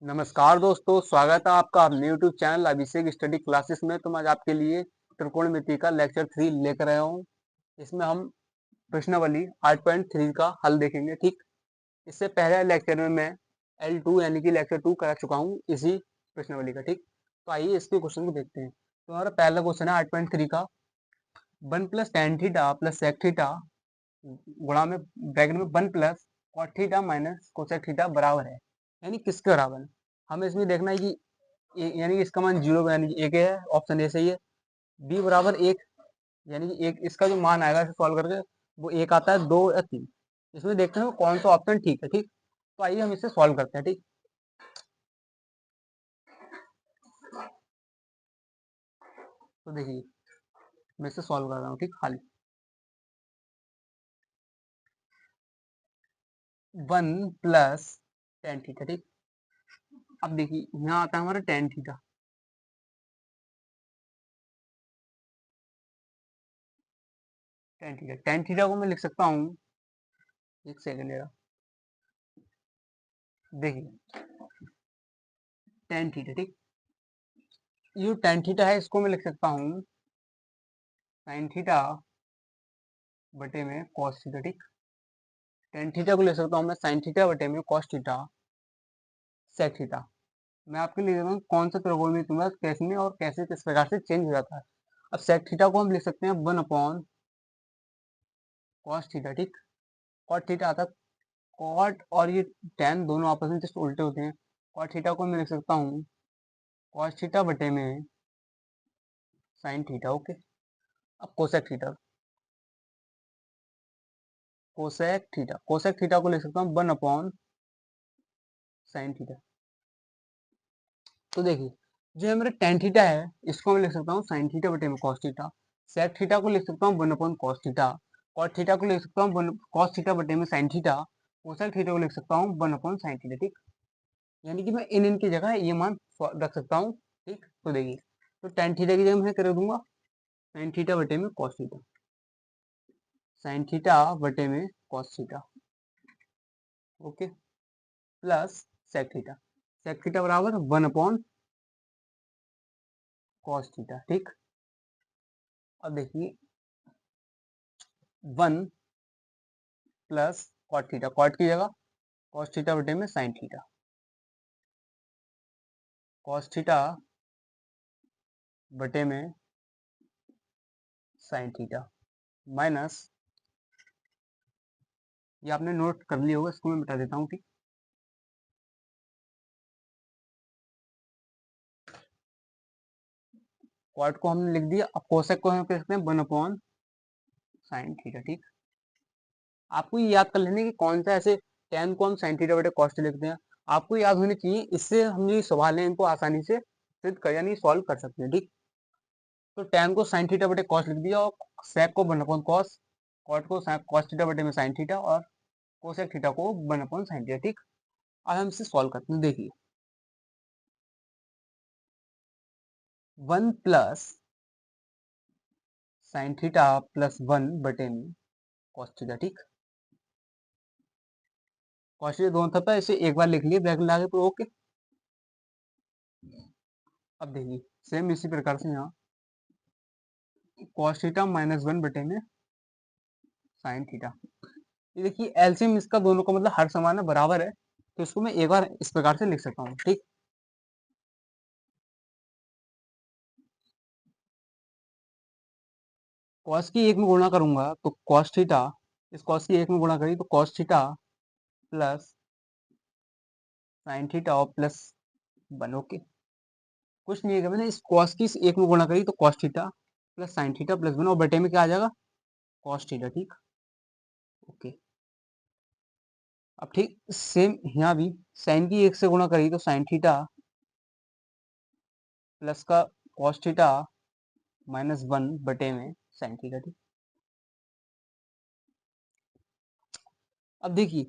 नमस्कार दोस्तों, स्वागत है आपका अपने YouTube चैनल अभिषेक स्टडी क्लासेस में। तो मैं आज आपके लिए त्रिकोणमिति का लेक्चर 3 लेकर आया हूँ। इसमें हम प्रश्नावली 8.3 का हल देखेंगे। ठीक, इससे पहले लेक्चर में मैं L2 यानी कि लेक्चर 2 करा चुका हूँ इसी प्रश्नावली का। ठीक, तो आइए इसके क्वेश्चन को देखते हैं। तो हमारा पहला क्वेश्चन है 8.3 का 1 plus tan theta plus sec theta गुणा में ब्रैकेट में 1 plus cot theta minus cosec theta बराबर है, यानी किसके बराबर है। हमें इसमें देखना है कि यानी कि इसका मान 0 यानी कि एक है, ऑप्शन ए सही है। बी बराबर एक, यानी कि एक इसका जो मान आएगा इसे सॉल्व करके वो एक आता है, दो या तीन। इसमें देखते हैं कौन सा ऑप्शन ठीक है। ठीक, तो आइए हम इसे सॉल्व करते हैं। ठीक, तो देखिए मैं इसे सॉल्व कर रहा हूँ। ठीक, खाली 1 प्लस टेन थीटा। ठीक, अब देखिए यहाँ आता है हमारा टेन थीटा। टेन थीटा को मैं लिख सकता हूँ, एक सेकेंड जरा देखिए, टेन थीटा। ठीक, ये टेन थीटा है इसको मैं लिख सकता हूँ साइन थीटा बटे में कॉस थीटा। ठीक, टेन थीटा को ले सकता हूँ मैं साइन थीटा बटे में कॉस थीटा सेक थीटा। मैं आपके लिए देता हूँ कौन सा त्रिकोणमिति तुम्हारा कैसे में और कैसे किस प्रकार से चेंज हो जाता है। अब सेक थीटा को हम लिख सकते हैं 1 अपॉन कॉस थीटा। ठीक, कॉट थीटा आता है, कॉट और ये टेन दोनों आपस में जस्ट उल्टे होते हैं। कॉट थीटा को मैं लिख सकता हूँ कॉस थीटा बटे में साइन थीटा। ओके, अब कोसेक थीटा, कोसेक थीटा को लिख सकता हूँ 1 अपॉन साइन थीटा। तो देखिए जो है मेरा टेन थीटा है इसको मैं लिख सकता हूँ साइन थीटा बटे में कॉस थीटा। सेक थीटा को लिख सकता हूँ 1 upon cos theta. Cot theta को लिख सकता हूँ कॉस थीटा बटे में साइन थीटा। कोसेक थीटा को लिख सकता हूँ 1 अपॉन साइन थीटा। ठीक, यानी कि मैं इन इनकी जगह ये मान रख सकता हूँ। ठीक, तो देखिए तो टेन थीटा की जगह मैं कर दूंगा साइन थीटा बटे में कॉस थीटा, साइन थीटा बटे में cos theta. Okay, plus sec theta बराबर 1 अपॉन कॉस थीटा। ठीक, अब देखिए 1 प्लस कॉट थीटा, कॉट की जगह कॉस थीटा बटे में साइन थीटा, कॉस थीटा बटे में साइन थीटा माइनस, ये आपने नोट कर लिया होगा, इसको मैं बता देता हूँ। ठीक, कॉट को हमने लिख दिया, अब कोसेक को हम कह सकते हैं 1 अपॉन साइन थीटा। ठीक, आपको ये याद कर लेने कि कौन सा ऐसे टेन को हम साइन थीटा बटे कॉस थीटा लिखते हैं, आपको याद होनी चाहिए। इससे हम ये सवाल है इनको आसानी से सिद्ध कर यानी सॉल्व कर सकते हैं। ठीक, तो टेन को साइन थीटा बटे कॉस लिख दिया और सेक को 1 अपॉन कॉस, कॉट को कॉस थीटा बटे में साइन थीटा और कोसेक थीटा को 1 अपॉन साइन थीटा। ठीक, अब हम इसे सॉल्व करते हैं। देखिए 1 प्लस साइन थीटा प्लस 1 बटे में कॉस थीटा। ठीक, कॉस थीटा दोनों था इसे एक बार लिख लिए ब्रैकेट लगा के, तो ओके। अब देखिए सेम इसी प्रकार से यहाँ कॉस थीटा माइनस 1 बटे में साइन थीटा। ये देखिए एलसीएम इसका दोनों का मतलब हर समान है, बराबर है, तो इसको मैं एक बार इस प्रकार से लिख सकता हूँ। ठीक, कॉस की एक में गुणा करूंगा तो कॉस थीटा, इस कॉस की एक में गुणा करी तो cos theta plus sine theta और प्लस 1। ओके, कुछ नहीं है, मैंने इस कॉस की एक में गुणा करी तो cos theta plus sine theta plus 1 और बटे में क्या आ जाएगा कॉस थीटा। ठीक, ओके, अब ठीक सेम यहाँ भी साइन की एक से गुणा करी तो साइन थीटा प्लस का कॉस थीटा माइनस 1 बटे में साइन थीटा। ठीक, अब देखिए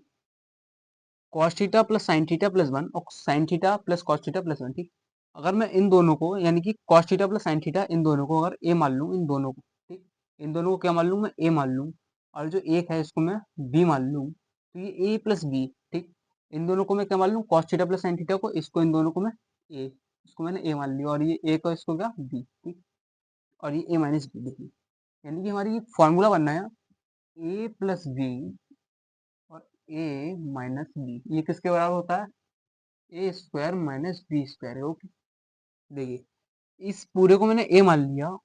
cos theta plus sine theta plus 1 और sine theta plus cos theta plus 1। ठीक, अगर मैं इन दोनों को यानी कि cos theta plus sine theta इन दोनों को अगर ए मान लूँ, इन दोनों को, ठीक, इन दोनों को क्या मान लूँ मैं ए मान लूँ, और जो एक है इसको मैं बी मान लूँ, तो ये ए प्लस बी। ठीक, इन दोनों को मैं क्या मान लूँ, cos theta plus sin theta को, इसको इन दोनों को मैं a, इसको मैंने a मान लिया, और ये a को इसको क्या b, ठीक, और ये a माइनस बी। देखिए यानी कि हमारी ये फॉर्मूला बनना है a प्लस बी और a माइनस बी, ये किसके बराबर होता है, ए स्क्वायर माइनस बी स्क्वायर है। ओके, देखिए इस पूरे को मैंने a मान लिया,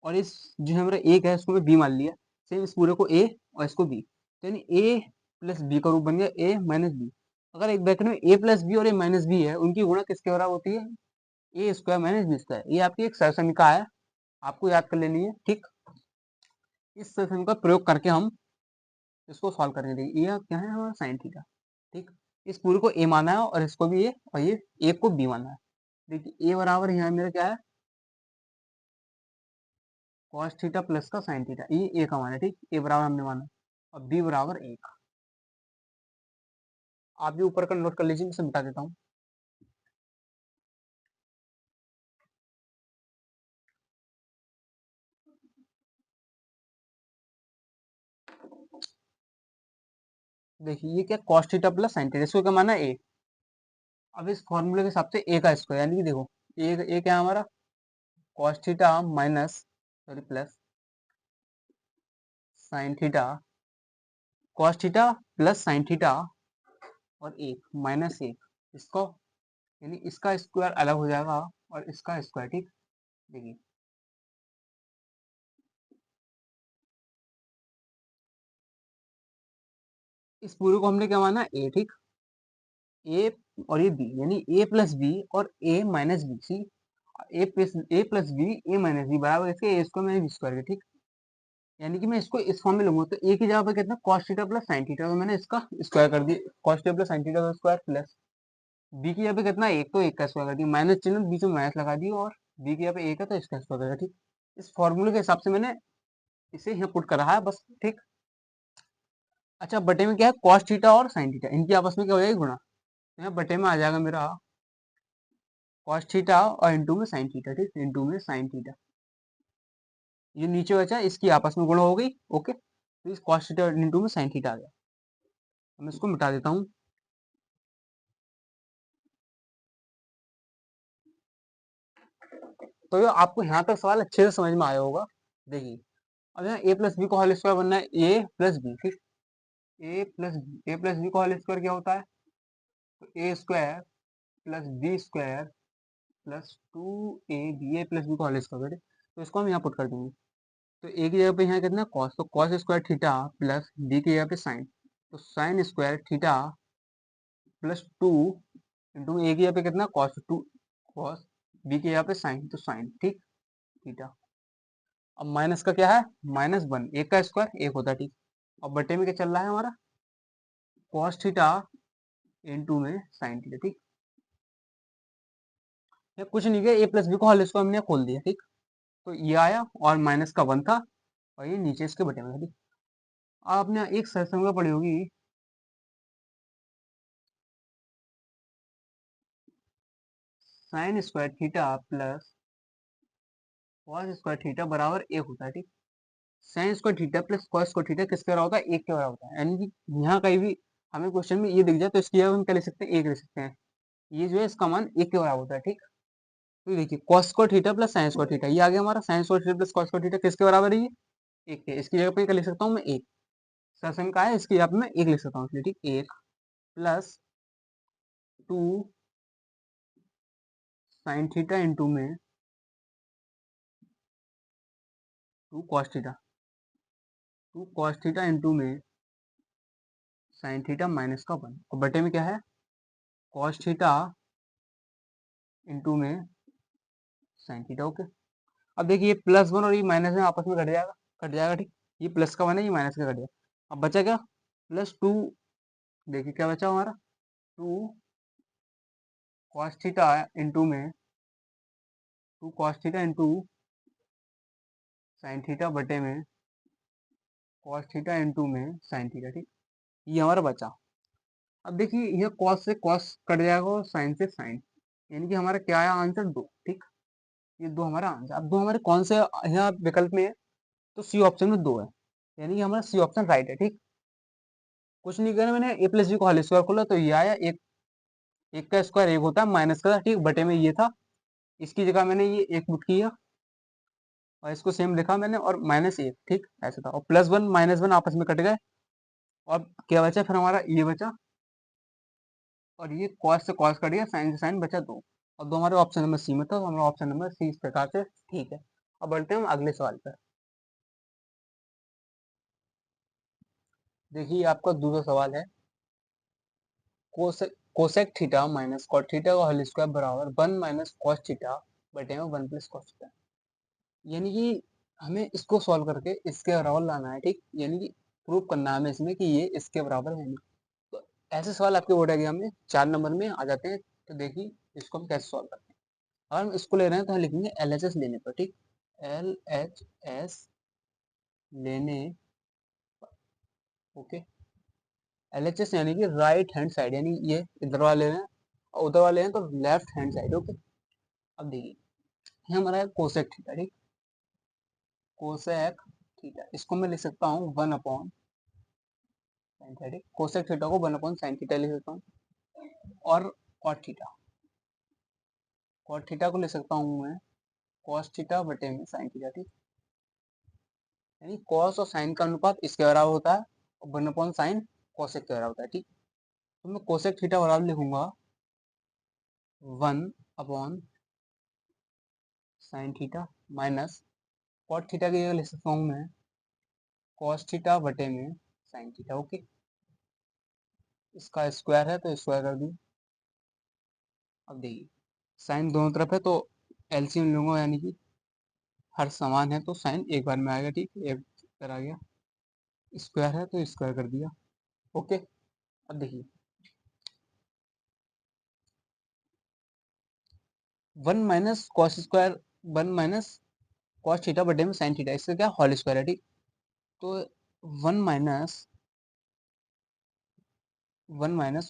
और इस जो हमारा एक है इसको मैं b मान लिया, सेम इस पूरे को a और इसको b, तो यानी a प्लस बी का रूप बन गया a माइनस बी। अगर एक ब्रैकेट में a प्लस बी और a माइनस बी है, उनकी गुणा किसके बराबर होती है, ए स्क्वायर माइनस बी स्क्वायर। ये आपकी एक सहसंख्या है, आपको याद कर लेनी है, ठीक। इस सहसंख्या का प्रयोग करके हम इसको सॉल्व करेंगे। देखिए ये क्या है हमारा साइन थीटा, ठीक, इस पूरे को a माना है और इसको भी a, और ये एक को b माना है। देखिए a बराबर यहाँ मेरा क्या है, cos थीटा प्लस का sin थीटा, ये a का मान है, ठीक, a बराबर हमने माना, और b बराबर 1। आप भी ऊपर का नोट कर लीजिए, मैं इसे बता देता हूँ। देखिए ये क्या cos theta plus sin theta, इसको क्या माना है a। अब इस फॉर्मूले के हिसाब से a का स्क्वायर, यानी कि देखो a क्या है हमारा, cos theta minus, sorry plus sin theta, cos theta plus sin theta, और एक माइनस एक, इसको यानी इसका स्क्वायर अलग हो जाएगा और इसका स्क्वायर, ठीक। देखिए इस पूरे को हमने क्या माना, ए, ठीक, ए और ये बी, यानी ए प्लस बी और ए माइनस बी, सी, ए प्लस बी ए माइनस बी बराबर इसके ए स्क्वायर माइनस बी स्क्वायर के, ठीक। यानी कि मैं इसको इस फॉर्म में लूंगा, तो ए की जगह पे कितना, cos theta plus sin theta, तो मैंने इसका स्क्वायर कर दिया, cos theta plus sin theta का स्क्वायर, प्लस बी की जगह पे कितना, एक, तो एक का स्क्वायर कर दिया, माइनस चिन्ह बीच में माइनस लगा दी, और बी की जगह पे एक है तो इसका स्क्वायर कर दिया, ठीक। इस फॉर्मूले के हिसाब से मैंने इसे यहाँ पुट कर रहा है बस, ठीक। अच्छा बटे में क्या है, cos थीटा और sin थीटा, इनकी आपस में क्या हो जाएगी, गुणा, तो यहाँ बटे में आ जाएगा मेरा cos थीटा और इंटू में sin थीटा, ठीक, इंटू में sin थीटा, ये नीचे बचा इसकी आपस में गुणा हो गई। ओके, तो इस cos थीटा इंटू में sin थीटा आ गया। मैं इसको मिटा देता हूँ। तो ये आपको यहाँ तक सवाल अच्छे से समझ में आया होगा। देखिए अब यहाँ a प्लस बी को होल स्क्वायर बनना है, a प्लस बी, ठीक, ए प्लस बी को होल स्क्वायर क्या होता है, तो A square plus B square plus two A B, A plus B को होल स्क्वायर, ठीक। तो इसको हम यहाँ पुट कर देंगे, तो ए की जगह पे यहाँ कितना कॉस, तो cos square theta plus B की जगह पे साइन, तो sine square theta plus two into A की जगह पे कितना कॉस टू, कॉस बी की जगह पे साइन, तो साइन, ठीक, थीटा। अब माइनस का क्या है, माइनस वन, एक का स्क्वायर एक होता है, ठीक। अब बटे में क्या चल रहा है हमारा, कॉस थीटा इंटू में साइन थीटा, ठीक। ये कुछ नहीं किया, ए प्लस बी को होल स्क्वायर हमने खोल दिया, ठीक। तो ये आया और माइनस का वन था, और ये नीचे इसके बटे में था, ठीक। आपने एक सहसंख्या पढ़ी होगी, sign square theta plus cos square theta बराबर एक होता है, ठीक। Sign square theta plus cos square theta किसके बराबर होता है, एक के बराबर होता है। यानी कि यहाँ कहीं भी हमें क्वेश्चन में ये दिख जाए तो इसकी जगह हम क्या लिख सकते हैं, एक लिख सकते हैं। ये जो है इसका मान एक के बराबर होता है, ठीक। तो देखिए cos square theta plus sign square theta, ये आ गया हमारा, sign square theta plus cos square theta किसके बराबर है, ये एक के। इसकी जगह पे क्या लिख सकता हूँ मैं, एक, सरसन का है, इसकी जगह पे मैं एक लिख सकता हूँ, इसलिए ठीक, एक plus two sine theta into में two cos theta, two cos theta into में साइन थीटा माइनस का वन, और बटे में क्या है, कॉस थीटा इंटू में साइन थीटा। ओके, अब देखिए प्लस वन और ये माइनस में आपस में कट जाएगा, कट जाएगा, ठीक। ये प्लस का वन है, ये माइनस का कट गया। अब बचा क्या, प्लस टू, देखिए क्या बचा हमारा, टू कॉस थीटा इंटू में two cos theta into sine theta बटे में कॉस थीटा इंटू में साइन थीटा, ठीक। ये हमारा बचा। अब देखिए ये कॉस से कॉस कट जाएगा और साइन से साइन, यानी कि हमारा क्या आया आंसर, दो, ठीक। ये दो हमारा आंसर। अब दो हमारे कौन से यहाँ विकल्प में है, तो सी ऑप्शन में दो है, यानी कि हमारा सी ऑप्शन राइट है, ठीक। कुछ नहीं करना, मैंने ए प्लस बी को होल स्क्वायर खोला तो ये आया एक। एक का स्क्वायर एक होता है माइनस का, ठीक, बटे में ये था। इसकी जगह मैंने ये एक पुट किया और इसको सेम लिखा मैंने, और माइनस एक, ठीक ऐसा था। और प्लस वन माइनस वन आपस में कट गए, और क्या बचा फिर हमारा, ये बचा। और ये कॉस से कॉस कट गया, साइन से साइन बचा दो। और दो हमारे ऑप्शन नंबर सी में था, तो हमारा ऑप्शन नंबर सी इस प्रकार से ठीक है। अब बढ़ते हैं हम अगले सवाल पर। देखिए आपका दूसरा सवाल है, cosec theta minus cot theta का होल स्क्वायर बराबर वन माइनस कॉस थीटा बटे में वन प्लस कॉस थीटा। यानी कि हमें इसको सॉल्व करके इसके बराबर लाना है, ठीक, यानी कि प्रूव करना है हमें इसमें कि ये इसके बराबर है नहीं। तो ऐसे सवाल आपके बोर्ड एग्जाम में 4 नंबर में आ जाते हैं। तो देखिए इसको हम कैसे सॉल्व करते हैं। अगर हम इसको ले रहे हैं तो हम लिखेंगे एल एच एस लेने पर, ठीक, एल एच एस लेने, ओके। एल एच एस यानी कि राइट हैंड साइड, यानी ये इधर वाले हैं और उधर वाले हैं तो लेफ्ट हैंड साइड, ओके। अब देखिए ये हमारा है कोसेक थीटा, ठीक, कोसेक थीटा, इसको मैं लिख सकता हूँ वन अपॉन साइन थीटा, ठीक, कोसेक थीटा को वन अपॉन साइन थीटा लिख सकता हूँ। और कॉट थीटा, कॉट थीटा को लिख सकता हूँ मैं कॉस थीटा बटे में साइन थीटा, ठीक, यानी कॉस और साइन का अनुपात इसके बराबर होता है, और वन अपॉन साइन कोसेक के बराबर होता है, ठीक। तो मैं कोसेक थीटा बराबर लिखूंगा one upon sine theta minus cot theta की जगह लिख सकता हूँ मैं कॉस थीटा बटे में साइन थीटा, ओके। इसका स्क्वायर है तो स्क्वायर कर दी। अब देखिए साइन दोनों तरफ है तो एलसीएम लूंगा, यानी कि हर समान है तो साइन एक बार में आएगा, ठीक, एक बार आ गया। स्क्वायर है तो स्क्वायर कर दिया, ओके। अब देखिए one minus cos square, one minus cos theta बटे में साइन थीटा, इसका क्या होल स्क्वायर है, ठीक। तो वन माइनस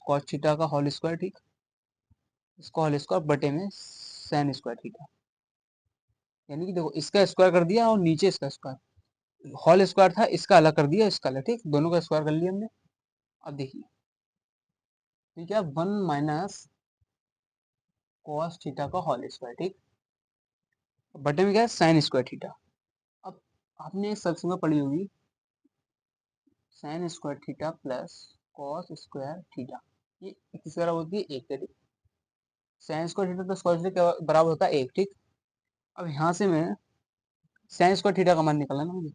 कॉस थीटा का होल स्क्वायर, ठीक, इसका होल स्क्वायर बटे में साइन स्क्वायर थीटा, यानी कि देखो इसका स्क्वायर कर दिया और नीचे इसका स्क्वायर, होल स्क्वायर था इसका अलग कर दिया, इसका अलग, ठीक, दोनों का स्क्वायर कर लिया हमने। अब देखिए ठीक है, वन माइनस कॉस थीटा का होल स्क्वायर, ठीक, बटे में क्या है साइन स्क्वायर थीटा। अब आपने सबसे में पढ़ी होगी sign square theta plus cos square theta, ये किस बराबर होती है, एक के, ठीक। Sign square theta plus cos theta बराबर होता है एक, ठीक। अब यहाँ से मैं साइन स्क्वायर थीटा का मान निकालना ना मुझे।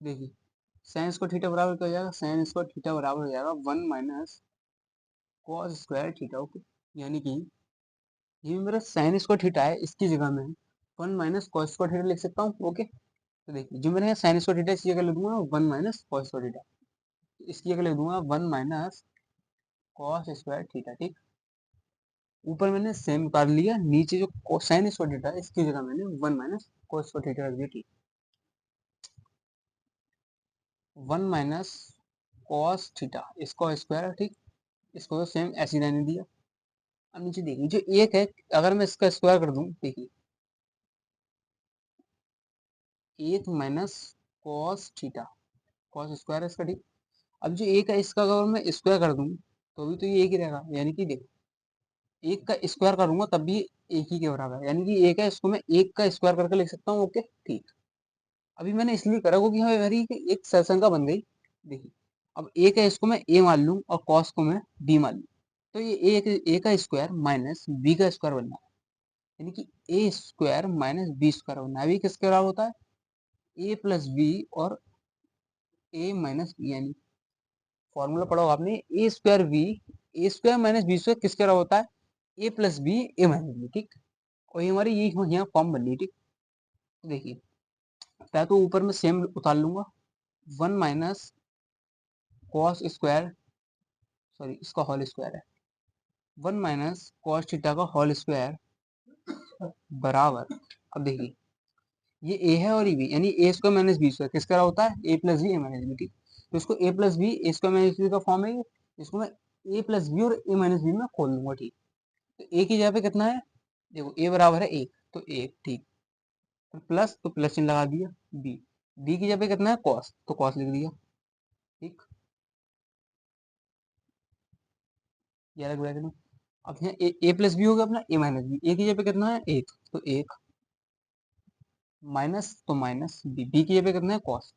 देखिए साइन स्क्वायर थीटा बराबर क्या हो जाएगा, साइन स्क्वायर थीटा बराबर हो जाएगा one minus cos square theta, okay. यानी कि ये मेरा साइन स्क्वायर थीटा है, इसकी जगह में one minus cos square theta लिख सकता हूँ, ओके। तो देखिए जो मैंने साइन स्क्वायर थीटा इसकी जगह लिख दूंगा one minus cos square theta, इसकी जगह लिख दूंगा one minus cos square theta, ठीक। ऊपर मैंने सेम कर लिया, नीचे जो साइन स्क्वायर थीटा है इसकी जगह मैंने one minus cos square theta रख दिया, ठीक। वन माइनस कॉस थीटा इसका स्क्वायर है, ठीक, इसको तो सेम ऐसे ही रहने दिया। अब नीचे देखिए जो एक है, अगर मैं इसका स्क्वायर कर दूं, देखिए एक minus cos theta, cos square है इसका, ठीक। अब जो एक है इसका अगर मैं स्क्वायर कर दूं तो भी तो ये एक ही रहेगा, यानी कि देखो एक का स्क्वायर करूंगा तब भी एक ही के बराबर है, यानी कि एक है इसको मैं एक का स्क्वायर करके लिख सकता हूँ, ओके, ठीक। अभी मैंने इसलिए करा क्योंकि हमें मेरी एक सरसंख्या बन गई। देखिए अब एक है इसको मैं ए मान लूं और कॉस को मैं बी मान लूं, तो ये ए का स्क्वायर माइनस बी का स्क्वायर बनना है, यानी कि ए स्क्वायर माइनस बी स्क्वायर बनना है। अभी किसके बराबर होता है, ए प्लस बी और ए माइनस बी, यानी फॉर्मूला पढ़ा होगा आपने, ए स्क्वायर बी, ए स्क्वायर माइनस बी स्क्वायर किसके बराबर होता है, ए प्लस बी ए माइनस बी, ठीक। और ये हमारी ये यहाँ फॉर्म बन रही, ठीक। देखिए पहले तो ऊपर में सेम उतार लूंगा, one minus cos square, sorry इसका होल स्क्वायर है, वन माइनस कॉस थीटा का होल स्क्वायर बराबर, अब देखिए ये ए है और ये बी, यानी ए स्क्वायर माइनस बी स्क्वायर किसका होता है, ए प्लस बी ए माइनस बी, ठीक। तो इसको ए प्लस बी ए स्क्वायर माइनस बी का फॉर्म है ये, इसको मैं ए प्लस बी और ए माइनस बी में खोल लूंगा, ठीक। तो ए की जगह पे कितना है, देखो ए बराबर है एक, तो एक, ठीक, प्लस तो प्लस चिन्ह लगा दिया, बी, बी की जगह पे कितना है कॉस, तो कॉस लिख दिया, ठीक। ये अलग ब्रैकेट में। अब यहाँ ए प्लस बी हो गया अपना, ए माइनस बी, ए की जगह पे कितना है एक, तो एक माइनस, तो माइनस बी, बी की जगह पे कितना है कॉस।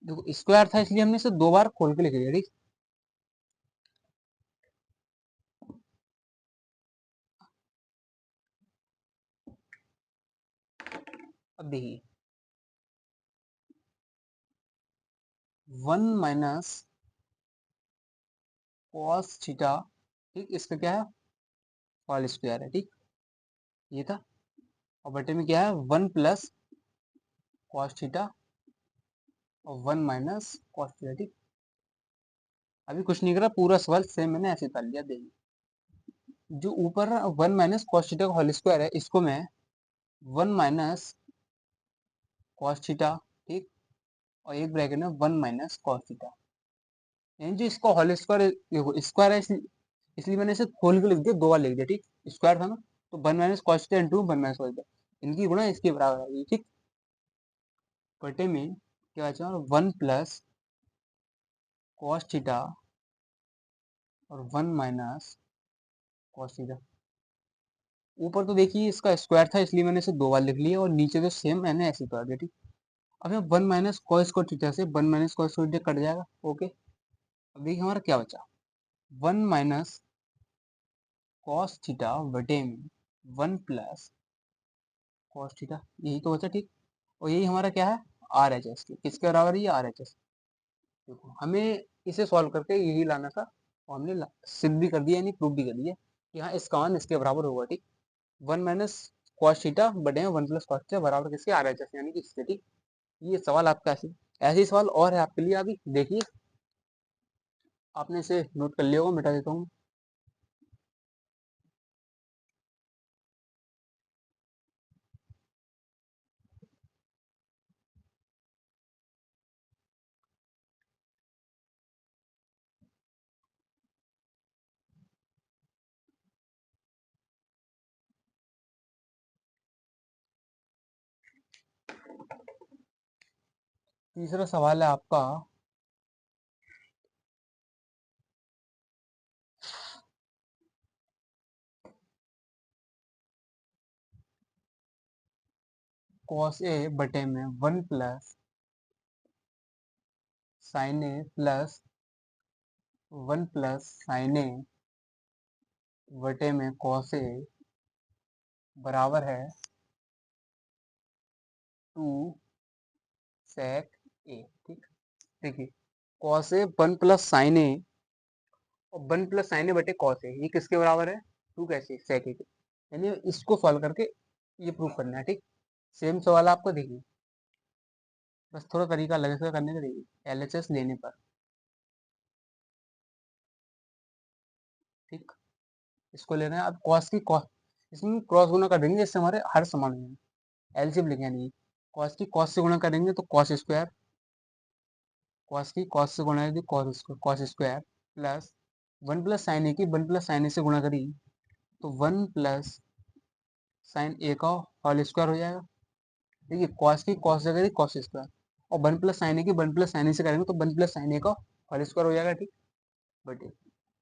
देखो स्क्वायर था इसलिए हमने इसे दो बार खोल के लिख दिया, ठीक। अब देखिए 1 - कॉस थीटा, ठीक, इसका क्या है होल स्क्वायर है, ठीक, ये था। और बटे में क्या है 1 + कॉस थीटा और 1 - कॉस थीटा, ठीक। अभी कुछ नहीं करा, पूरा सवाल सेम मैंने ऐसे कर लिया। देखिए जो ऊपर 1 - कॉस थीटा का होल स्क्वायर है, इसको मैं 1 - कॉस थीटा, ठीक, और एक ब्रैकेट में 1 - कॉस थीटा, यानी जो इसका होल स्क्वायर, देखो स्क्वायर है इसलिए मैंने इसे खोल के लिख दिया, दो बार लिख दिया, ठीक। स्क्वायर था ना, तो 1 - cos theta into 1 - cos theta, इनकी गुणा इसके बराबर है, ठीक। बटे में क्या बचा 1 + कॉस थीटा और 1 - कॉस थीटा। ऊपर तो देखिए इसका स्क्वायर था इसलिए मैंने इसे दो बार लिख लिया, और नीचे जो सेम मैंने ऐसे कर दिया, ठीक। अब यहाँ 1 - कॉस थीटा से 1 - कॉस थीटा कट जाएगा, ओके। अब देखिए हमारा क्या बचा 1 - कॉस थीटा बटे में 1 + कॉस थीटा, यही तो बचा, ठीक। और यही हमारा क्या है आर एच एस, किसके बराबर है ये आर एच एस। देखो हमें इसे सॉल्व करके यही लाना था, और हमने सिद्ध भी कर दिया, यानी प्रूव भी कर दिया कि हाँ इसका मान इसके बराबर होगा, ठीक। 1 - कॉस थीटा बटे 1 + कॉस थीटा बराबर किसके आर एच एस, यानी कि इसके, ठीक। ये सवाल आपका ऐसे, ऐसे ही सवाल और है आपके लिए, अभी देखिए आपने इसे नोट कर लिया होगा, मिटा देता हूँ। तीसरा सवाल है आपका कॉस ए बटे में 1 + sin ए प्लस 1 + sin ए बटे में कॉस ए बराबर है 2 sec ए, ठीक। देखिए कॉस ए 1 + sin ए और 1 + sin ए बटे कॉस ए, ये किसके बराबर है टू, कैसे sec ए के, यानी इसको सॉल्व करके ये प्रूव करना है, ठीक। सेम सवाल आपको देखिए, बस थोड़ा तरीका अलग से करने का, देखिए एलएचएस लेने पर, ठीक। इसको लेना है, अब कॉस की कॉस, इसमें क्रॉस गुना कर देंगे, इससे हमारे हर समान हो जाएंगे, एलसीएम लिखे नहीं, कॉस की कॉस से गुणा करेंगे तो कॉस स्क्वायर, कॉस की कॉस से गुणा करेंगे कॉस स्क्वायर प्लस 1 + sin ए की 1 + sin ए से गुणा करी तो 1 + sin ए का होल स्क्वायर हो जाएगा। देखिए कॉस की कॉस से करी कॉस स्क्वायर, और 1 + sin ए की 1 + sin ए से करेंगे तो 1 + sin ए का होल स्क्वायर हो जाएगा, ठीक। बट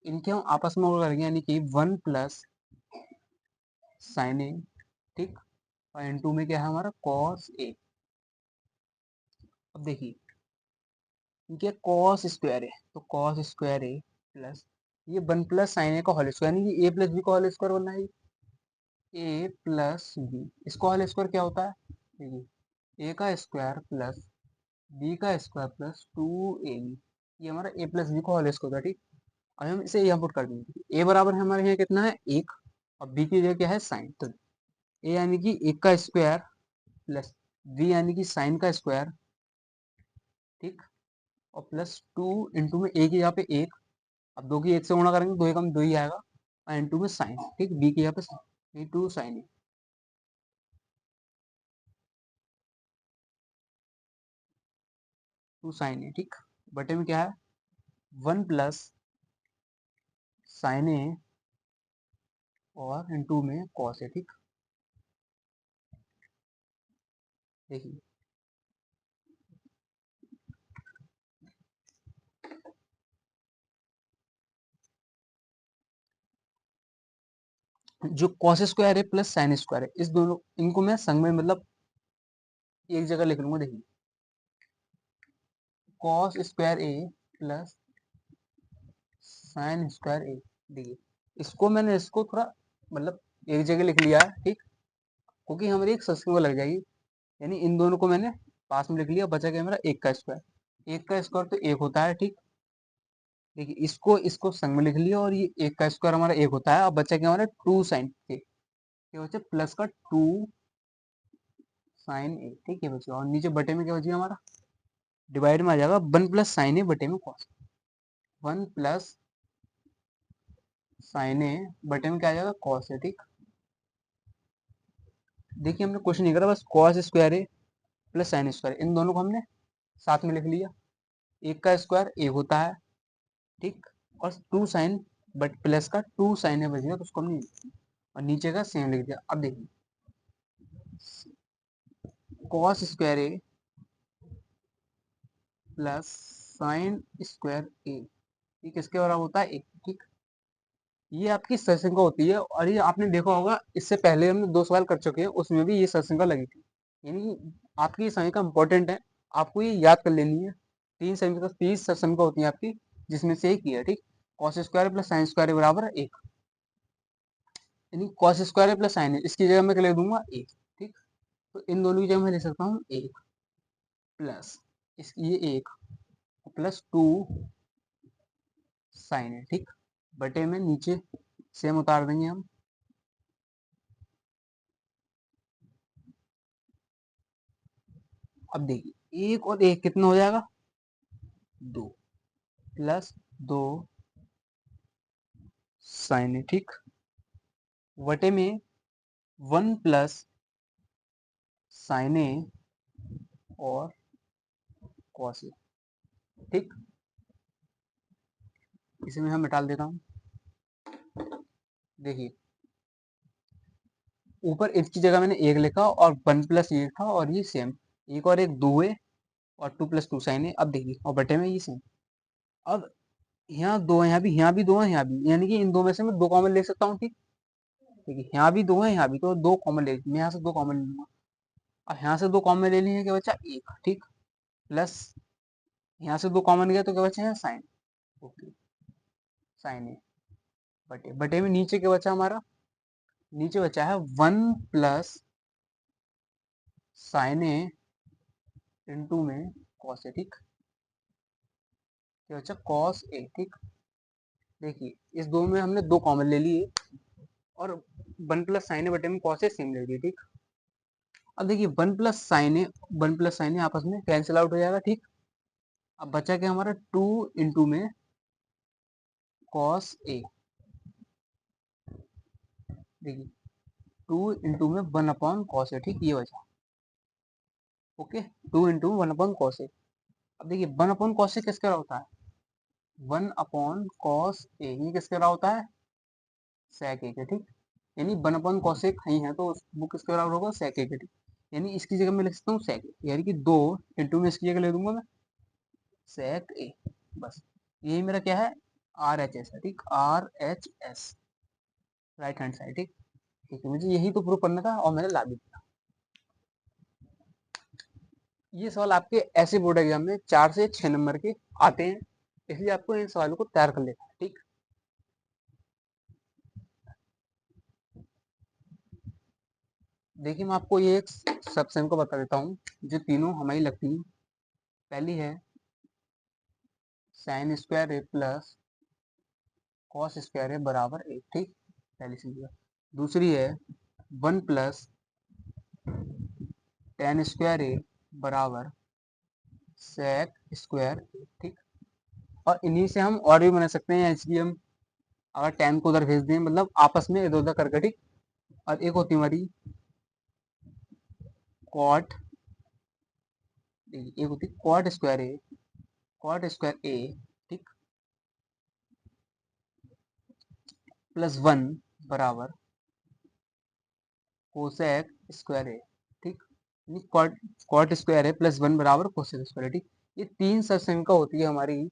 इनके हम आपस में वो करेंगे, यानी कि 1 + sin ए, ठीक, और N2 में क्या है हमारा कॉस ए। अब देखिए इनके कॉस स्क्वायर है तो कॉस स्क्वायर ए प्लस ये 1 + sin ए का होल स्क्वायर, यानी कि ए प्लस बी का होल स्क्वायर बनना है, ए प्लस बी, इसका होल स्क्वायर क्या होता है, देखिए ए का स्क्वायर प्लस बी का स्क्वायर प्लस 2ab, ये हमारा ए प्लस बी का होल स्क्वायर है, ठीक। अब हम इसे यहाँ पुट कर देंगे, ए बराबर है हमारे यहाँ कितना है एक, और बी की जगह क्या है साइन, तो ए यानी कि एक का स्क्वायर प्लस बी यानी कि साइन का स्क्वायर, ठीक, और प्लस 2 में ए की यहाँ पे एक, अब दो की एक से गुणा करेंगे दो एकम दो ही आएगा, और N2 में साइन, ठीक, बी की यहाँ पे साइन, 2 sin ए, 2 sin ए, ठीक। बटे में क्या है 1 + sin ए और N2 में cos ए, ठीक। देखिए जो कॉस स्क्वायर है प्लस साइन स्क्वायर है, इस दोनों इनको मैं संग में मतलब एक जगह लिख लूंगा। देखिए कॉस स्क्वायर ए प्लस साइन स्क्वायर ए। देखिए इसको मैंने इसको थोड़ा मतलब एक जगह लिख लिया है, ठीक, क्योंकि हमारी एक सब्सिक्वेंट लग जाएगी। यानी इन दोनों को मैंने पास में लिख लिया, बचा गया मेरा एक का स्क्वायर। एक का स्क्वायर तो एक होता है, ठीक। देखिए इसको इसको संग में लिख लिया और ये एक का स्क्वायर हमारा एक होता है। अब बचा गया हमारा टू साइन ए, क्या बचा प्लस का टू साइन ए, ठीक है बच्चों। और नीचे बटे में क्या बचेगा हमारा, डिवाइड में आ जाएगा वन प्लस साइन ए बटे में कॉस। वन प्लस साइन ए बटे में क्या आ जाएगा कॉस है, ठीक। देखिए हमने कुछ नहीं करा, बस कॉस स्क्वायर ए प्लस साइन स्क्वायर इन दोनों को हमने साथ में लिख लिया। एक का स्क्वायर एक होता है, ठीक। और टू साइन बट प्लस का टू साइन है बचेगा, तो उसको हमने और नीचे का सेम लिख दिया। अब देखिए कॉस स्क्वायर ए प्लस साइन स्क्वायर ए, ये किसके बराबर होता है एक, ठीक। ये आपकी सरसंख्या होती है और ये आपने देखा होगा इससे पहले हमने दो सवाल कर चुके हैं, उसमें भी ये सरसंख्या लगी थी। यानी आपकी ये संख्या इंपॉर्टेंट है, आपको ये याद कर लेनी है। तीन संख्या 30 सरसंख्या होती है आपकी, जिसमें से एक ही है, ठीक। Cos square plus sine square बराबर एक, यानी कॉस स्क्वायर प्लस साइन है, इसकी जगह मैं क्या लिख दूंगा एक, ठीक। तो इन दोनों की जगह मैं लिख सकता हूँ एक प्लस इस ये एक प्लस टू साइन है, ठीक। बटे में नीचे सेम उतार देंगे हम। अब देखिए एक और एक कितना हो जाएगा, दो प्लस दो साइन है, ठीक। बटे में वन प्लस साइन ए और कॉस ए, ठीक। इसे मैं मिटा देता हूँ। देखिए ऊपर इसकी जगह मैंने एक लिखा और वन प्लस ये था और ये सेम, एक और एक दो है और टू प्लस टू साइन है। अब देखिए और बटे में ये सेम। अब यहाँ दो है, यहाँ भी दो है, यहाँ भी, यानी कि इन दो में से मैं दो कॉमन ले सकता हूँ, ठीक। देखिए यहाँ भी दो है, यहाँ भी, तो दो कॉमन ले, मैं यहाँ से दो कॉमन ले लूंगा। और यहाँ से दो कॉमन ले लिए क्या बचा एक, ठीक। प्लस यहाँ से दो कॉमन गया तो क्या बचा है साइन, ओके साइन है। बटे बटे में नीचे क्या बचा हमारा, नीचे बचा है वन प्लस साइन ए इंटू में कॉस ए, ठीक। क्या बचा कॉस ए, ठीक। देखिए इस दो में हमने दो कॉमन ले लिए और वन प्लस साइन ए बटे में कॉस ए सेम ले लिए, ठीक। अब देखिए वन प्लस साइन ए आपस में कैंसिल आउट हो जाएगा, ठीक। अब बचा क्या हमारा टू इंटू में कॉस ए। देखिए टू इंटू में वन अपॉन कॉस ए, ठीक, ये बचा, okay. Two into one upon cos A. अब देखिए वन अपॉन कॉस ए किसका होता है, वन अपॉन कॉस ए, ये किसके बराबर होता है सेक ए के, ठीक। यानी वन अपॉन कॉस ए ही है तो वो किसके बराबर होगा सेक ए के, ठीक। यानी इसकी जगह मैं लिख सकता हूँ सेक ए, यानी कि दो इंटू में इसकी जगह ले दूंगा मैं सेक ए, बस। यही मेरा क्या है आर एच एस है, ठीक, R H S right hand side, ठीक। ठीक है, मुझे यही तो प्रूव करना था और मैंने ला भी दिया। ये सवाल आपके ऐसे बोर्ड एग्जाम में 4 से 6 नंबर के आते हैं, इसलिए आपको इन सवालों को तैयार कर लेना है, ठीक। देखिए मैं आपको ये एक सबसेम को बता देता हूँ, जो तीनों हमारी लगती हैं। पहली है साइन स्क्वायर ए प्लस कॉस स्क्वायर ए बराबर एक, ठीक, पहली सीधी। दूसरी है वन प्लस टेन स्क्वायर ए बराबर सेक स्क्वायर ए, ठीक। और इन्हीं से हम और भी बना सकते हैं, इसलिए हम अगर टेन को उधर भेज दें मतलब आपस में इधर उधर करके, ठीक। और एक होती हमारी कॉट, एक होती कॉट स्क्वायर ए, ठीक, प्लस वन बराबर कोसेक स्क्वायर ए, ठीक। कॉट स्क्वायर है प्लस वन बराबर कोसेक स्क्वायर, ठीक। ये तीन सरसंख्या होती है हमारी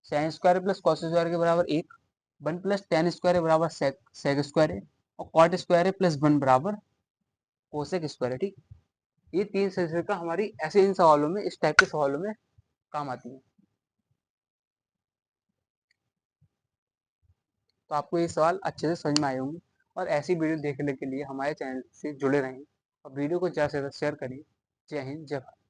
sine square plus cos square के बराबर एक, वन प्लस टेन स्क्वायर बराबर सेक स्क्वायर है, और कॉट स्क्वायर है प्लस 1 बराबर कोसेक स्क्वायर है। ठीक, ये 3 सदस्यता हमारी ऐसे इन सवालों में, इस टाइप के सवालों में काम आती है। तो आपको ये सवाल अच्छे से समझ में आए होंगे, और ऐसी वीडियो देखने के लिए हमारे चैनल से जुड़े रहें और वीडियो को ज़्यादा से ज़्यादा शेयर करिए। जय हिंद, जय भारत।